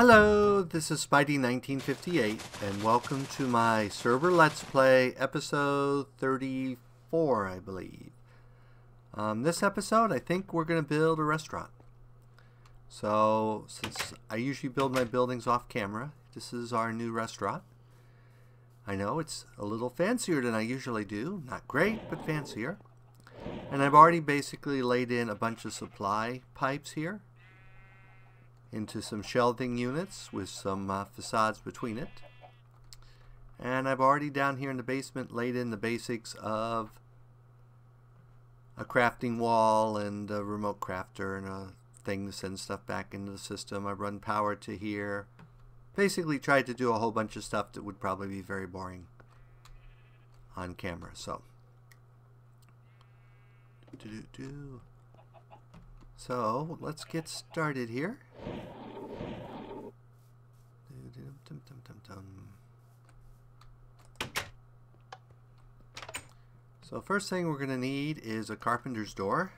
Hello, this is Spidey 1958, and welcome to my server Let's Play episode 34, I believe. This episode, I think we're going to build a restaurant. So, since I usually build my buildings off camera, this is our new restaurant. I know it's a little fancier than I usually do. Not great, but fancier. And I've already basically laid in a bunch of supply pipes here into some shelving units with some facades between it. And I've already down here in the basement laid in the basics of a crafting wall and a remote crafter and a thing to send stuff back into the system. I've run power to here. Basically tried to do a whole bunch of stuff that would probably be very boring on camera. So let's get started here. So first thing we're going to need is a carpenter's door.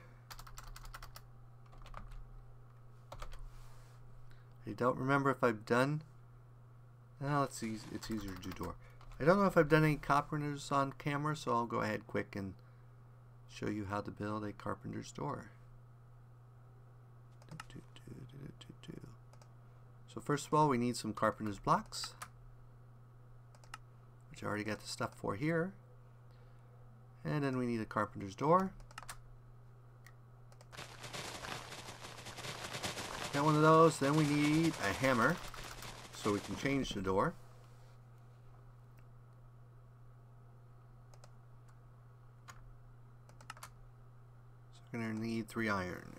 I don't remember if I've done... Well, it's easier to do door. I don't know if I've done any carpenters on camera, so I'll go ahead quick and show you how to build a carpenter's door. So first of all, we need some carpenter's blocks, which I already got the stuff for here. And then we need a carpenter's door. Got one of those. Then we need a hammer so we can change the door. So we're going to need 3 iron.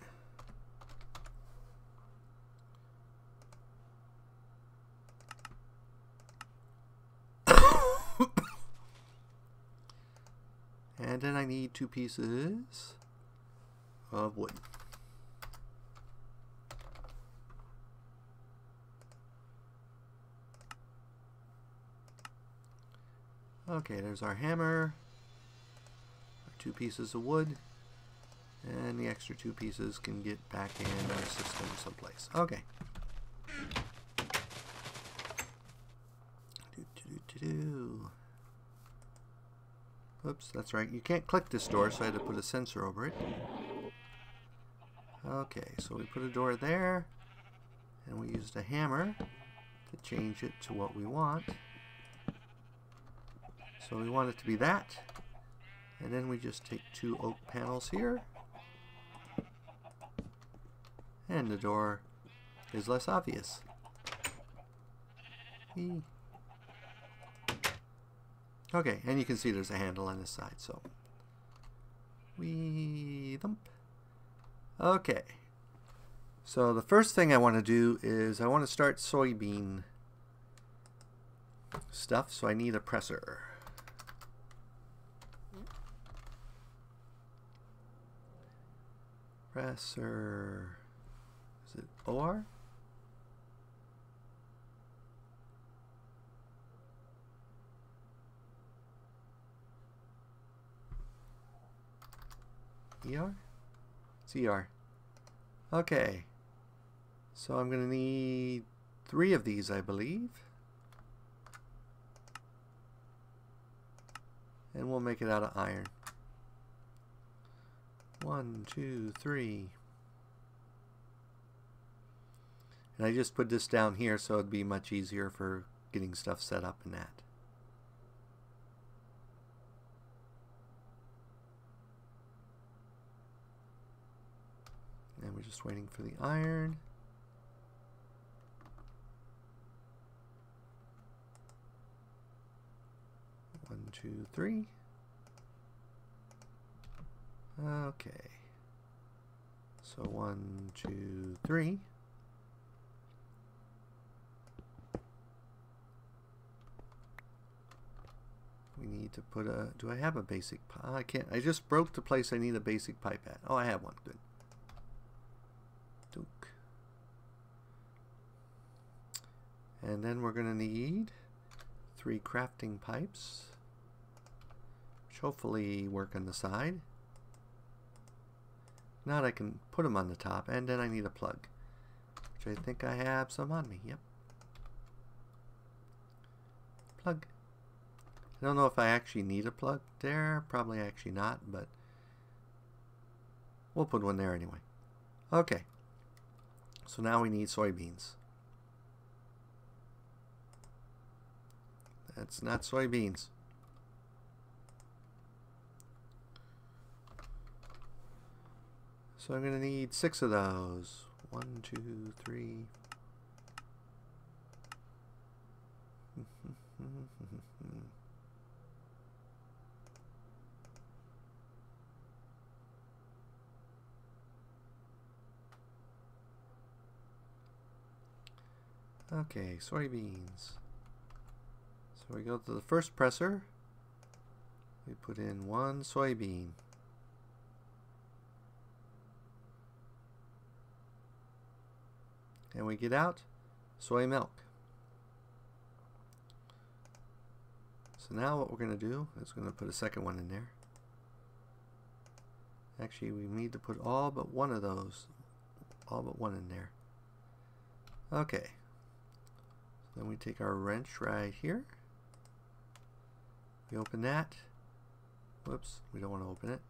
And then I need 2 pieces of wood. Okay, there's our hammer, our 2 pieces of wood, and the extra 2 pieces can get back in our system someplace. Okay. Oops, that's right. You can't click this door, so I had to put a sensor over it. Okay, so we put a door there, and we used a hammer to change it to what we want. So we want it to be that, and then we just take 2 oak panels here, and the door is less obvious. Okay, and you can see there's a handle on this side, so we thump. Okay, so the first thing I want to do is I want to start soybean stuff, so I need a presser. Presser, is it OR? ER? It's ER. Okay. So I'm going to need 3 of these, I believe. And we'll make it out of iron. 1, 2, 3. And I just put this down here so it'd be much easier for getting stuff set up in that. And we're just waiting for the iron. One, 2, 3. Okay. So 1, 2, 3. We need to put a... Do I have a basic pipe? I can't. I just broke the place I need a basic pipe at. Oh, I have one. Good. Dunk. And then we're going to need 3 crafting pipes, which hopefully work on the side. Now I can put them on the top, and then I need a plug, which I think I have some on me. Yep. Plug. I don't know if I actually need a plug there. Probably actually not, but we'll put one there anyway. Okay. So now we need soybeans. That's not soybeans. So I'm going to need 6 of those. 1, 2, 3. Okay, soybeans. So we go to the first presser. We put in 1 soybean. And we get out soy milk. So now what we're going to do is we're going to put a second one in there. Actually, we need to put all but one of those, all but one in there. Okay. So then we take our wrench right here. We open that. Whoops, we don't want to open it.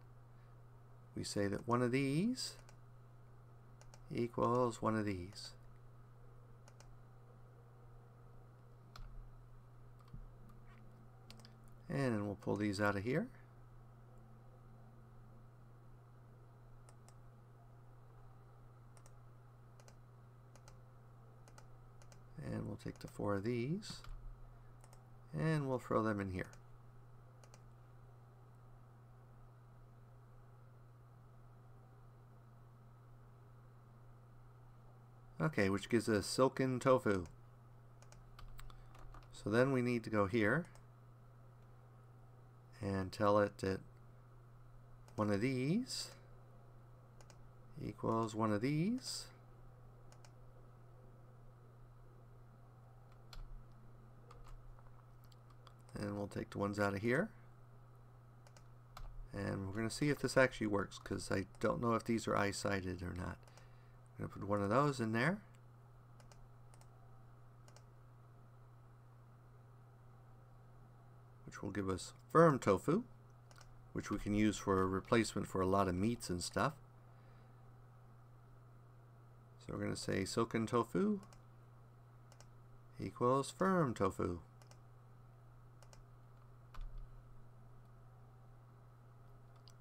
We say that one of these equals one of these. And then we'll pull these out of here. And we'll take the 4 of these and we'll throw them in here. Okay, which gives us silken tofu. So then we need to go here and tell it that one of these equals one of these. And we'll take the ones out of here. And we're going to see if this actually works, because I don't know if these are eye-sighted or not. I'm going to put one of those in there. Which will give us firm tofu, which we can use for a replacement for a lot of meats and stuff. So we're going to say silken tofu equals firm tofu.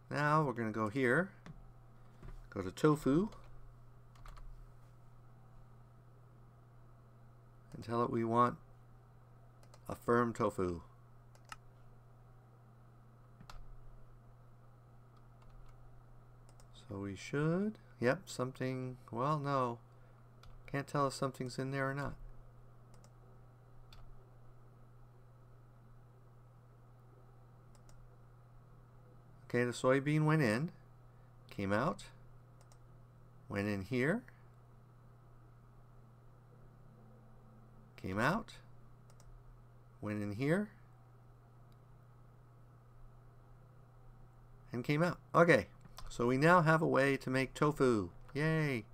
Now we're going to go here, go to tofu, and tell it we want a firm tofu. So we should, yep, something, well, no, can't tell if something's in there or not. Okay, the soybean went in, came out, went in here, came out, went in here, and came out. Okay, so we now have a way to make tofu. Yay!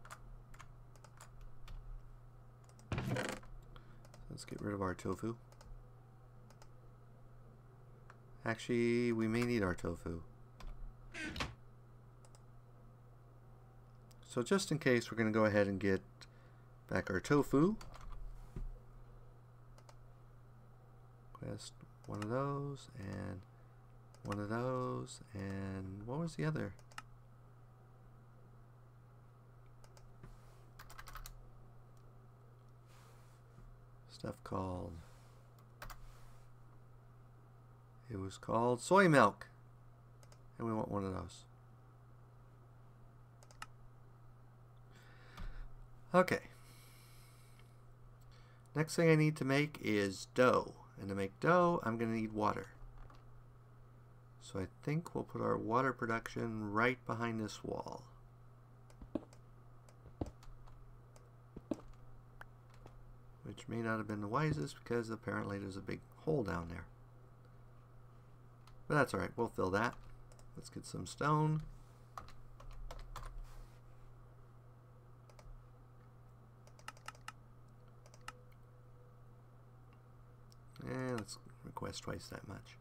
Let's get rid of our tofu. Actually, we may need our tofu. So just in case, we're going to go ahead and get back our tofu. Quest one of those, and one of those, and what was the other? Stuff called, it was called soy milk, and we want one of those. Okay. Next thing I need to make is dough. And to make dough, I'm going to need water. So I think we'll put our water production right behind this wall. Which may not have been the wisest, because apparently there's a big hole down there. But that's alright, we'll fill that. Let's get some stone. And let's request twice that much.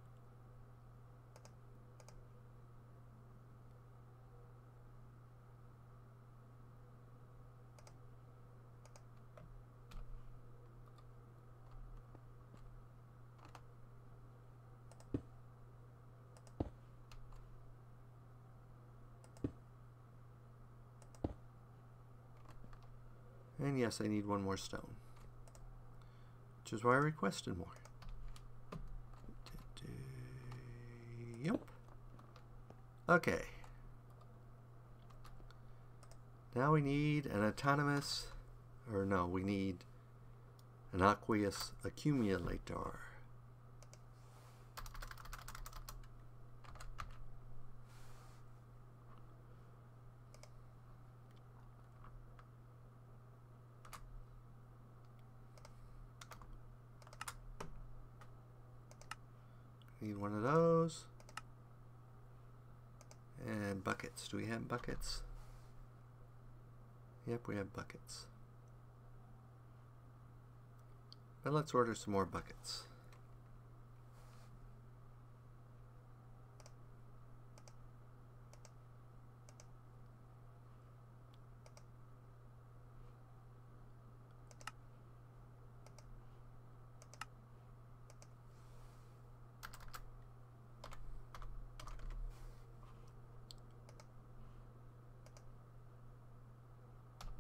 And yes, I need one more stone, which is why I requested more. Yep. Okay. Now we need an autonomous, or no, we need an aqueous accumulator. Need one of those. And buckets. Do we have buckets? Yep, we have buckets. But let's order some more buckets.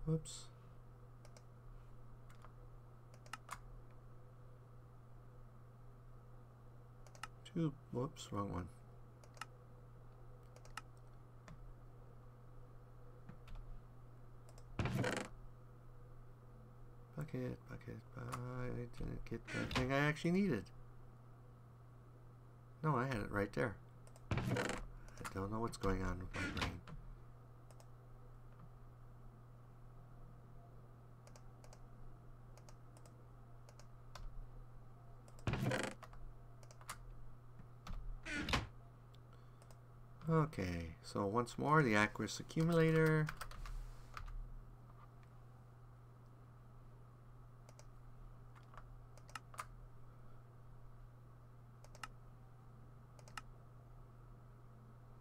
Whoops. Whoops, wrong one. Bucket. I didn't get the thing I actually needed. No, I had it right there. I don't know what's going on with my brain. Okay, so once more, the aqueous accumulator.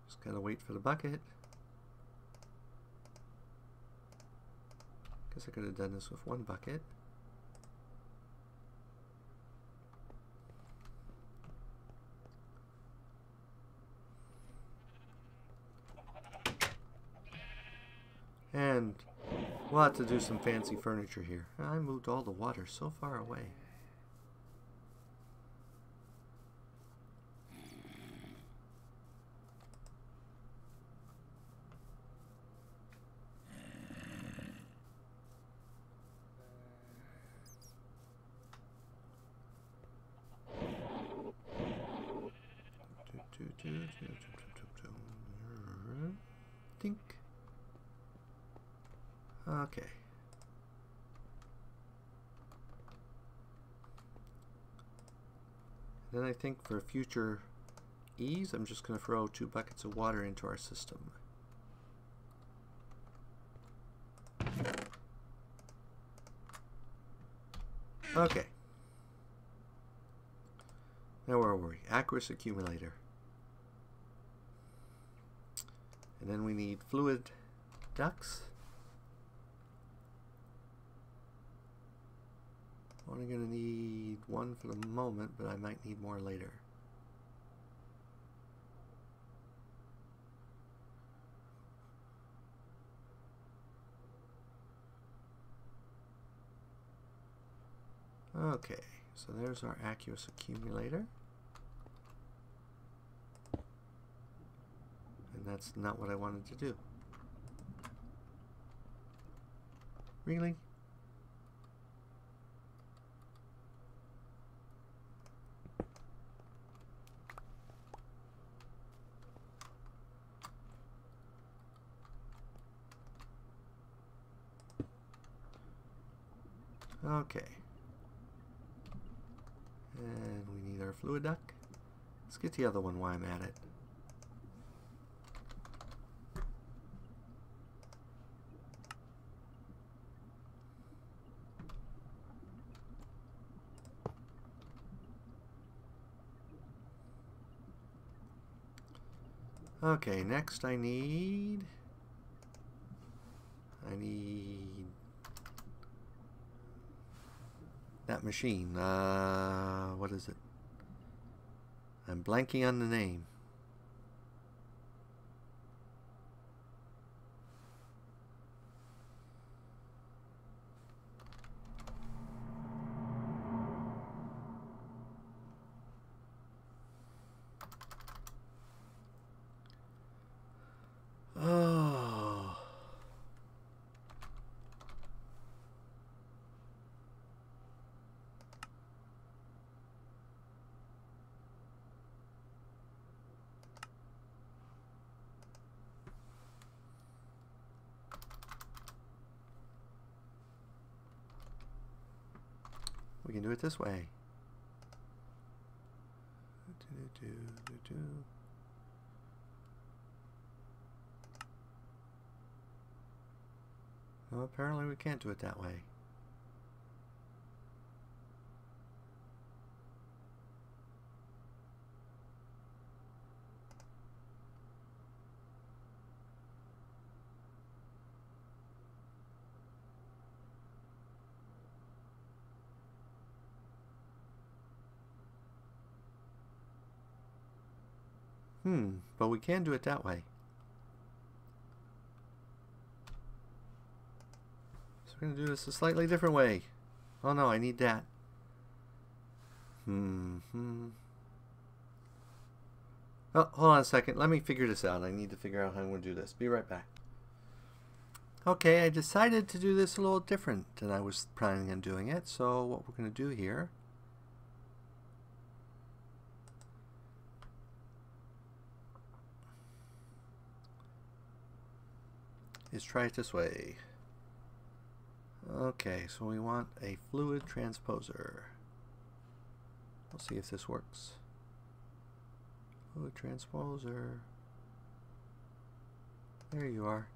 Just gotta wait for the bucket. Guess I could have done this with one bucket. And we'll have to do some fancy furniture here. I moved all the water so far away. Think. Okay. Then I think for future ease, I'm just going to throw 2 buckets of water into our system. Okay. Now where were we? Aqueous accumulator. And then we need fluid ducts. Only going to need 1 for the moment, but I might need more later. Okay, so there's our aqueous accumulator. And that's not what I wanted to do. Really? Okay. And we need our fluid duct. Let's get the other one while I'm at it. Okay, next I need that machine. What is it? I'm blanking on the name. Oh. We can do it this way. Well, apparently we can't do it that way. But we can do it that way. So we're going to do this a slightly different way. Oh no, I need that. Oh, hold on a second. Let me figure this out. I need to figure out how I'm going to do this. Be right back. Okay, I decided to do this a little different than I was planning on doing it. So what we're going to do here is try it this way. Okay, so we want a fluid transposer. We'll see if this works. Fluid transposer. There you are.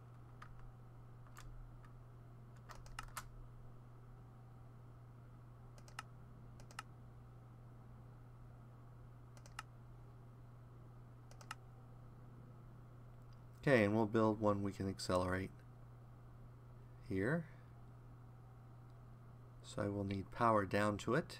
Okay, and we'll build one we can accelerate here. So I will need power down to it.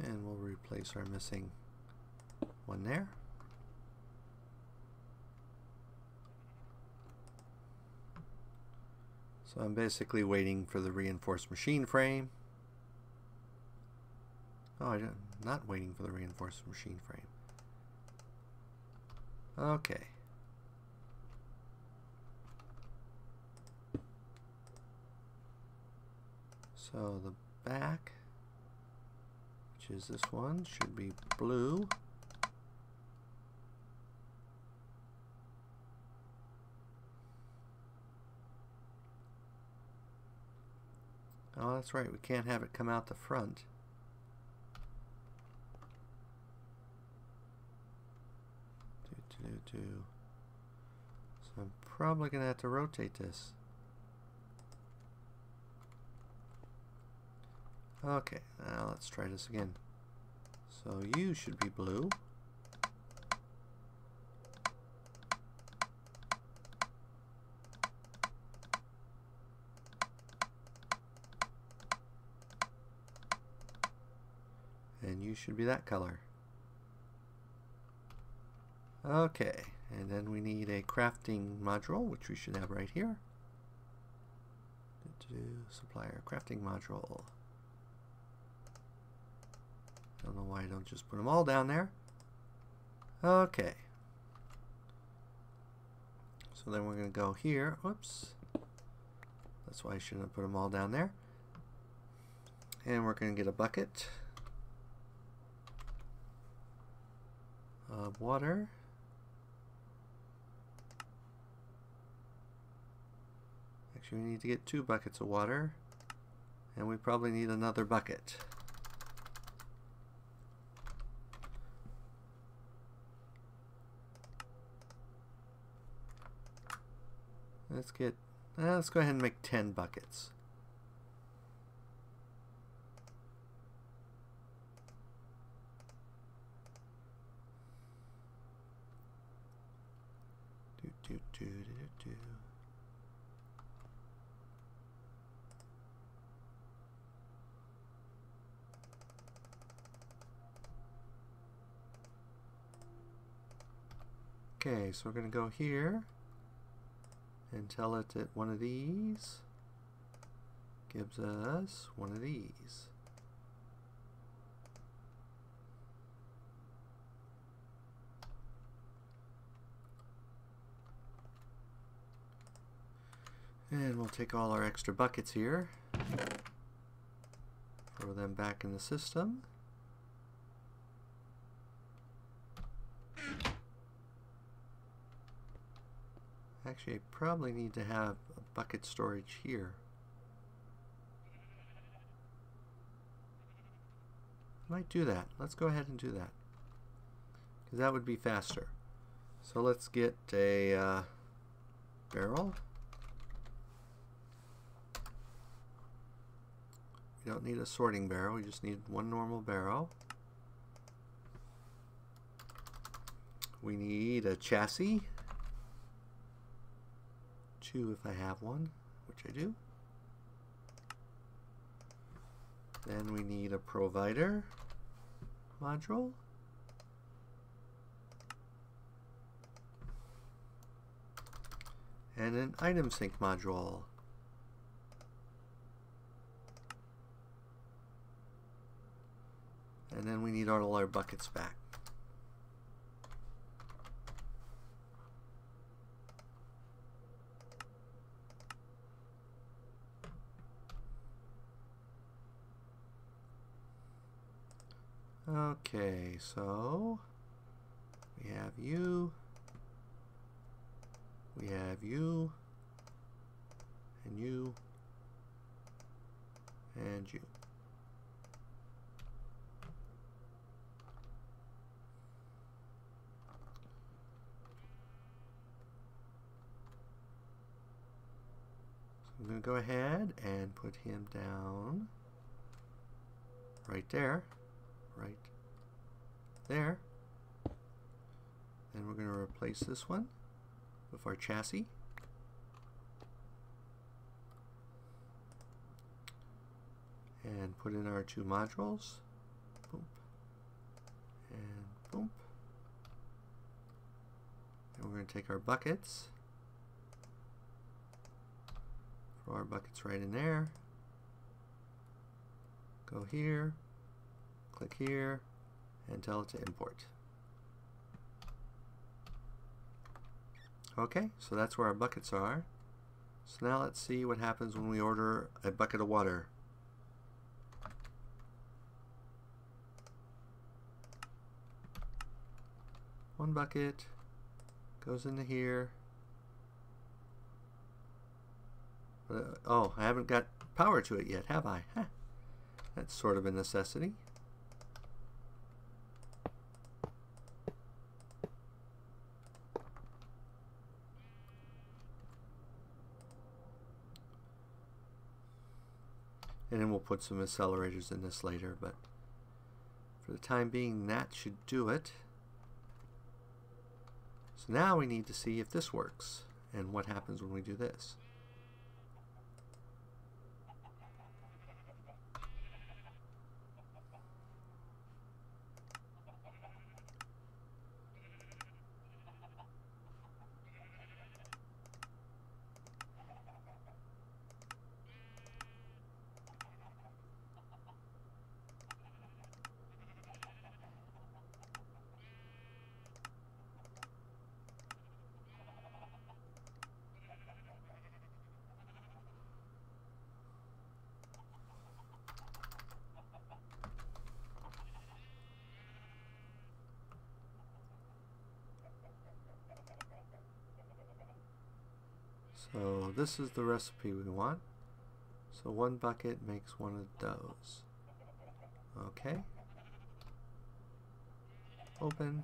And we'll replace our missing one there. So I'm basically waiting for the reinforced machine frame. Oh, I'm not waiting for the reinforced machine frame. Okay. So the back, which is this one, should be blue. Oh, that's right. We can't have it come out the front. So I'm probably going to have to rotate this. Okay, now let's try this again. So you should be blue. And you should be that color. Okay, and then we need a crafting module, which we should have right here. Supplier crafting module. Don't know why I don't just put them all down there. Okay. So then we're going to go here. Whoops. That's why I shouldn't have put them all down there. And we're going to get a bucket of water. Actually, we need to get 2 buckets of water. And we probably need another bucket. Let's get Let's go ahead and make 10 buckets. Okay, so we're going to go here and tell it that one of these gives us one of these. And we'll take all our extra buckets here, throw them back in the system. Actually, I probably need to have a bucket storage here. Might do that. Let's go ahead and do that, because that would be faster. So let's get a barrel. We don't need a sorting barrel, we just need one normal barrel. We need a chassis. 2 if I have one, which I do. Then we need a provider module. And an item sync module. And then we need all our buckets back. Okay, so we have you, and you, and you. So I'm going to go ahead and put him down right there. Right there. Then we're going to replace this one with our chassis. And put in our 2 modules. Boom. And boom. And we're going to take our buckets. Throw our buckets right in there. Go here. Click here and tell it to import. Okay, so that's where our buckets are. So now let's see what happens when we order a bucket of water. One bucket goes into here. Oh, I haven't got power to it yet, have I? Huh. That's sort of a necessity. And then we'll put some accelerators in this later, but for the time being, that should do it. So now we need to see if this works and what happens when we do this. So this is the recipe we want. So one bucket makes one of those. Okay. Open.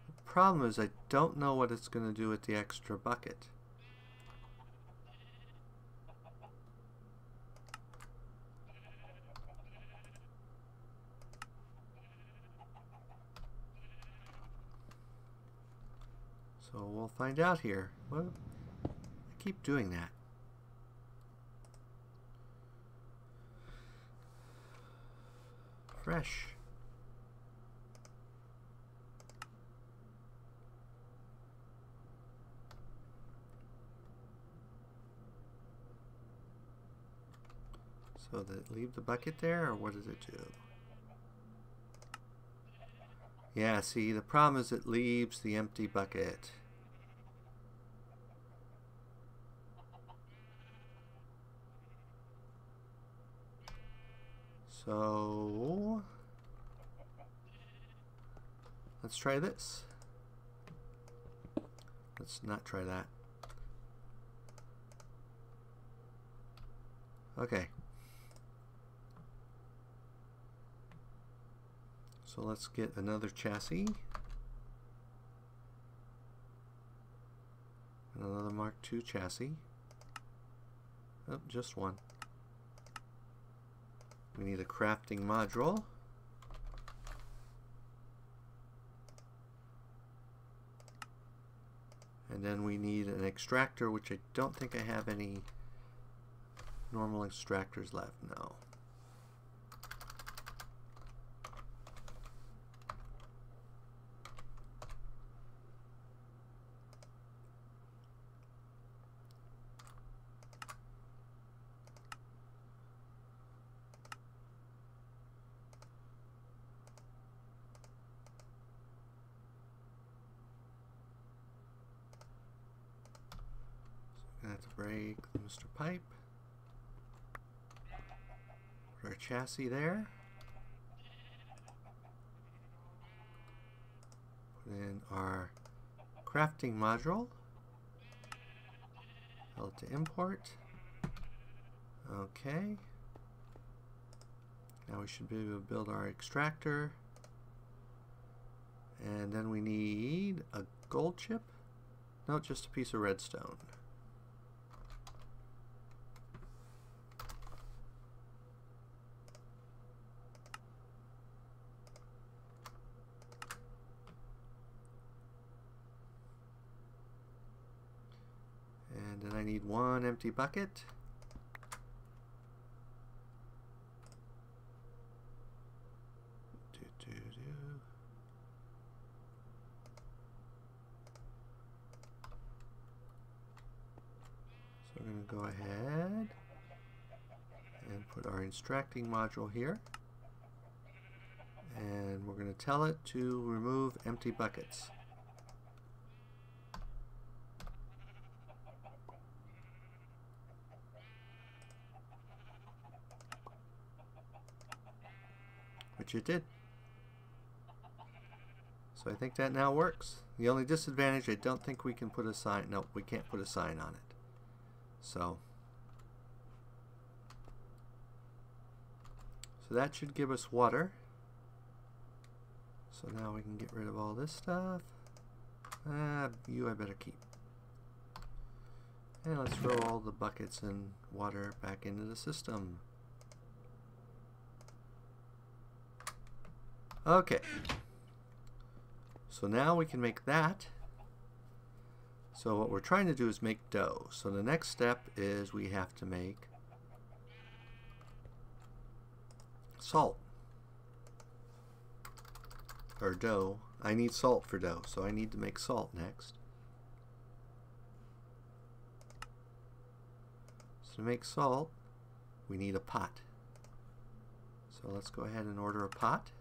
The problem is I don't know what it's going to do with the extra bucket. So we'll find out here. Well, I keep doing that. Fresh. So that leave the bucket there, or what does it do? Yeah, see, the problem is it leaves the empty bucket. So let's try this. Let's not try that. Okay. So let's get another chassis. Another Mark II chassis. Oh, just one. We need a crafting module. And then we need an extractor, which I don't think I have any normal extractors left. No. Gonna have to break the Mr. Pipe. Put our chassis there. Put in our crafting module. Tell it to import. Okay. Now we should be able to build our extractor. And then we need a gold chip. No, just a piece of redstone. And then I need one empty bucket. So we're going to go ahead and put our extracting module here. And we're going to tell it to remove empty buckets. Which it did. So I think that now works. The only disadvantage, I don't think we can put a sign. No, we can't put a sign on it. So that should give us water. So now we can get rid of all this stuff. You I better keep. And let's throw all the buckets and water back into the system. Okay. So now we can make that. So what we're trying to do is make dough. So the next step is we have to make salt. Or dough. I need salt for dough, so I need to make salt next. So to make salt, we need a pot. So let's go ahead and order a pot.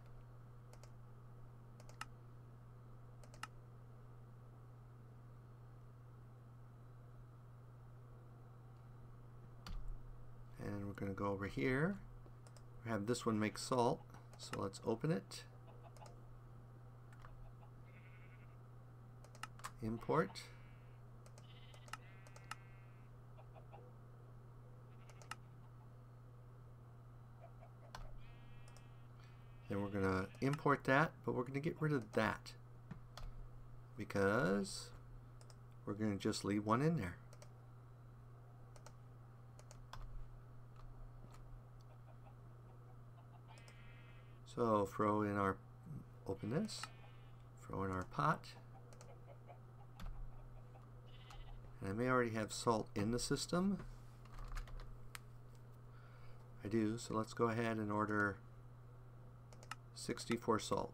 And we're going to go over here. We have this one make salt, so let's open it. Import. Then we're going to import that, but we're going to get rid of that because we're going to just leave one in there. So throw in our, open this, throw in our pot. And I may already have salt in the system. I do, so let's go ahead and order 64 salt.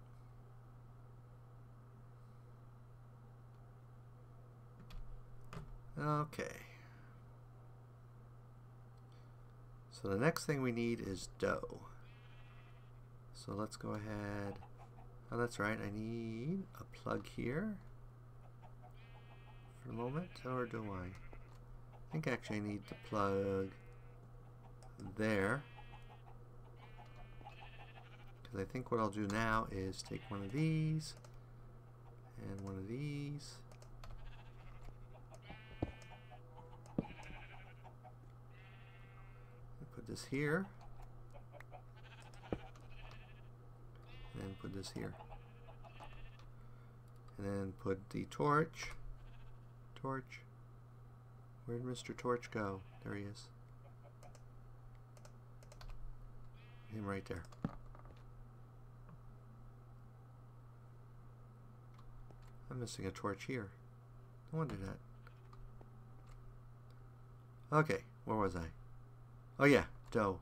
Okay. So the next thing we need is dough. So let's go ahead. Oh, that's right. I need a plug here for the moment, or do I? I think actually I need the plug there. Because I think what I'll do now is take one of these and one of these. Put this here. And then put this here. And then put the torch. Torch. Where'd Mr. Torch go? There he is. Him right there. I'm missing a torch here. No wonder that. Okay, where was I? Oh yeah, dough.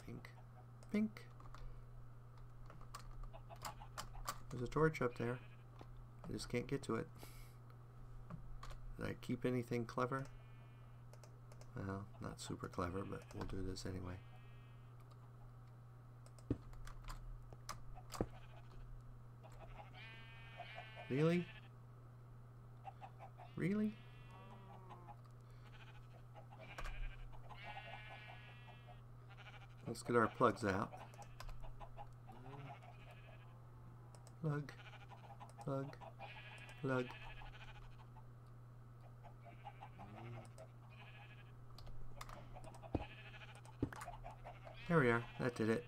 Pink. Pink. There's a torch up there. I just can't get to it. Did I keep anything clever? Well, not super clever, but we'll do this anyway. Really? Really? Let's get our plugs out. Plug, plug, plug. There we are. That did it.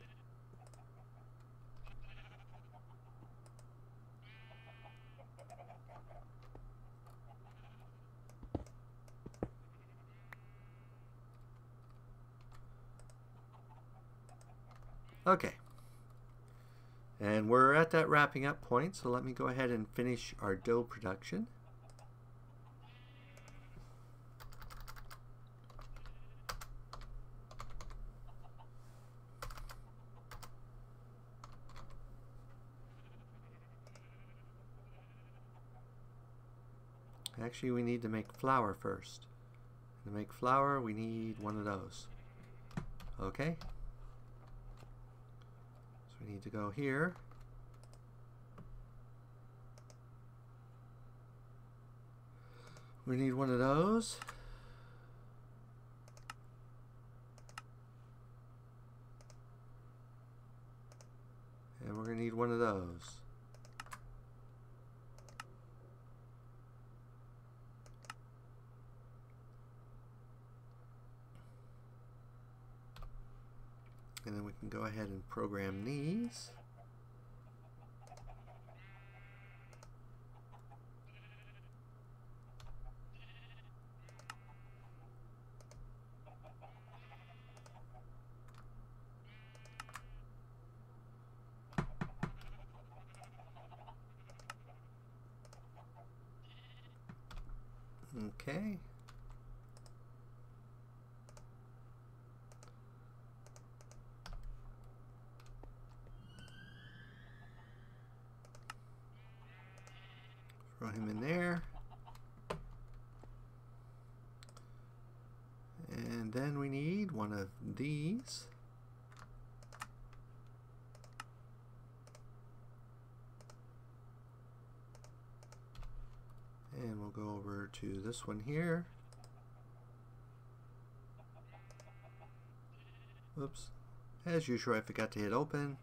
Okay. And we're at that wrapping up point, so let me go ahead and finish our dough production. Actually, we need to make flour first. To make flour, we need one of those. Okay. So we need to go here. We need one of those. And we're going to need one of those. And then we can go ahead and program these. Okay. Throw him in there. And then we need one of these. And we'll go over to this one here. Whoops. As usual, I forgot to hit open.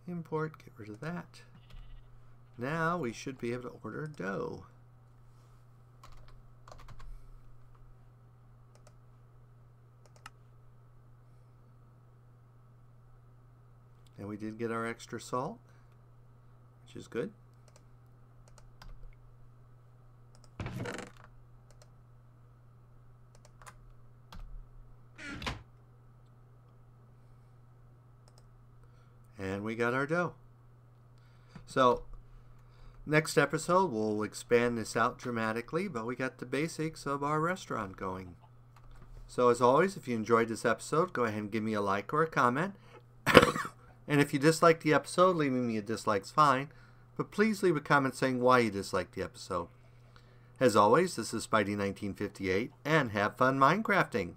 Import, get rid of that. Now we should be able to order dough. And we did get our extra salt. which is good. And we got our dough. So, next episode we'll expand this out dramatically, but we got the basics of our restaurant going. So as always, if you enjoyed this episode, go ahead and give me a like or a comment. And if you disliked the episode, leaving me a dislike's fine, but please leave a comment saying why you disliked the episode. As always, this is Spidey 1958, and have fun Minecrafting!